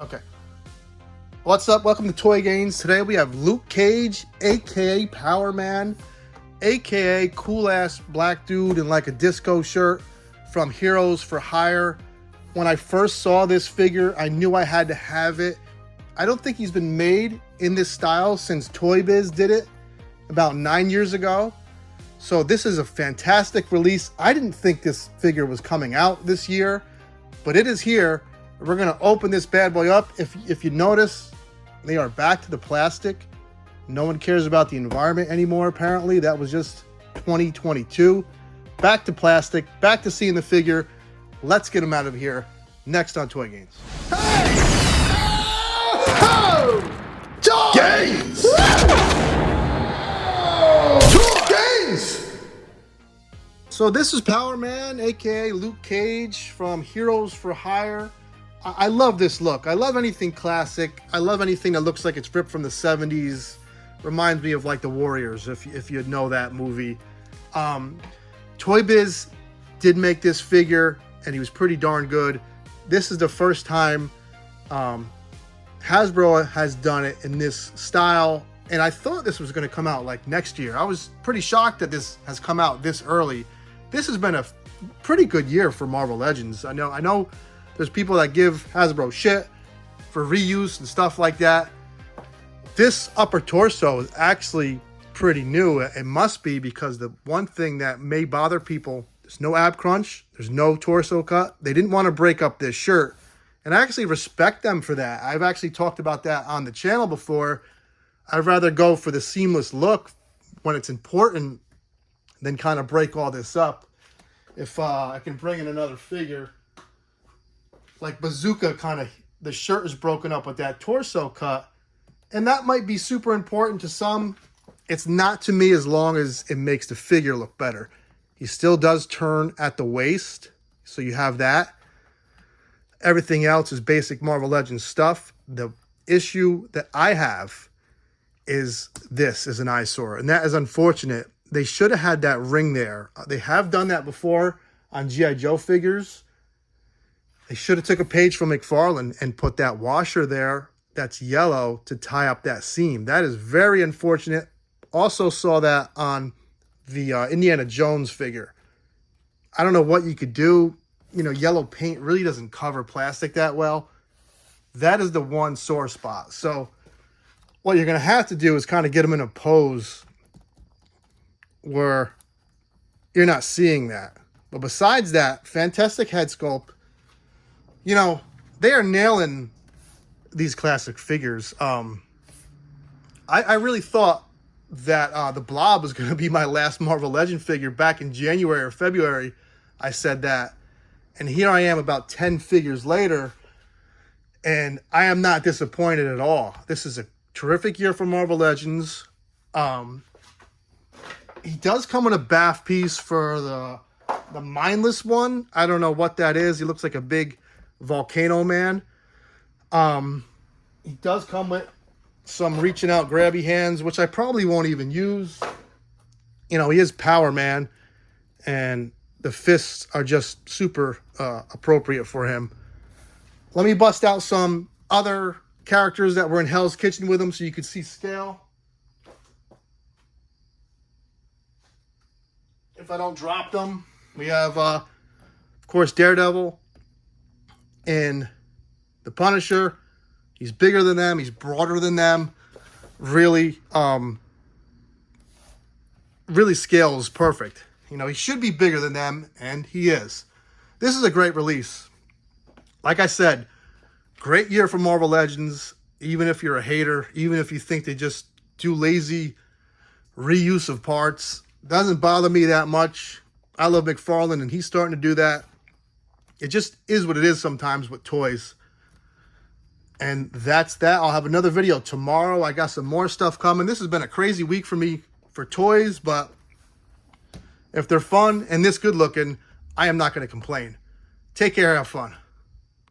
Okay. What's up? Welcome to Toy Gains. Today we have Luke Cage, aka Power Man, aka cool ass black dude in like a disco shirt from Heroes for Hire. When I first saw this figure, I knew I had to have it. I don't think he's been made in this style since Toy Biz did it about 9 years ago. So this is a fantastic release. I didn't think this figure was coming out this year, but it is here. We're gonna open this bad boy up. If you notice, they are back to the plastic. No one cares about the environment anymore, apparently. That was just 2022. Back to plastic, back to seeing the figure. Let's get him out of here. Next on Toy Gains. Hey! Oh! Toy Gains! Toy Gains! So this is Power Man, aka Luke Cage from Heroes for Hire. I love this look. I love anything classic. I love anything that looks like it's ripped from the 70s. Reminds me of like the Warriors, if you know that movie. Toy Biz did make this figure, and he was pretty darn good. This is the first time Hasbro has done it in this style, and I thought this was going to come out like next year. I was pretty shocked that this has come out this early. This has been a pretty good year for Marvel Legends. I know there's people that give Hasbro shit for reuse and stuff like that. This upper torso is actually pretty new. It must be, because the one thing that may bother people, there's no ab crunch, there's no torso cut. They didn't want to break up this shirt. And I actually respect them for that. I've actually talked about that on the channel before. I'd rather go for the seamless look when it's important than kind of break all this up. If I can bring in another figure, like Bazooka, kind of, the shirt is broken up with that torso cut. And that might be super important to some. It's not to me, as long as it makes the figure look better. He still does turn at the waist, so you have that. Everything else is basic Marvel Legends stuff. The issue that I have is this is an eyesore, and that is unfortunate. They should have had that ring there. They have done that before on G.I. Joe figures. They should have took a page from McFarlane and put that washer there that's yellow to tie up that seam. That is very unfortunate. Also saw that on the Indiana Jones figure. I don't know what you could do. You know, yellow paint really doesn't cover plastic that well. That is the one sore spot. So what you're going to have to do is kind of get them in a pose where you're not seeing that. But besides that, fantastic head sculpt. You know, they are nailing these classic figures. I really thought that the Blob was going to be my last Marvel Legend figure back in January or February. I said that. And here I am about 10 figures later, and I am not disappointed at all. This is a terrific year for Marvel Legends. He does come in a bath piece for the mindless one. I don't know what that is. He looks like a big volcano man. He does come with some reaching out grabby hands, which I probably won't even use. You know, he is Power Man, and the fists are just super appropriate for him. Let me bust out some other characters that were in Hell's Kitchen with him so you could see scale. If I don't drop them, we have, of course, Daredevil and the Punisher. He's bigger than them. He's broader than them. Really scales perfect. You know, he should be bigger than them, and he is. This is a great release. Like I said, great year for Marvel Legends. Even if you're a hater, even if you think they just do lazy reuse of parts, doesn't bother me that much. I love McFarlane, and he's starting to do that. It just is what it is sometimes with toys. And that's that. I'll have another video tomorrow. I got some more stuff coming. This has been a crazy week for me for toys, but if they're fun and this good looking, I am not going to complain. Take care, have fun.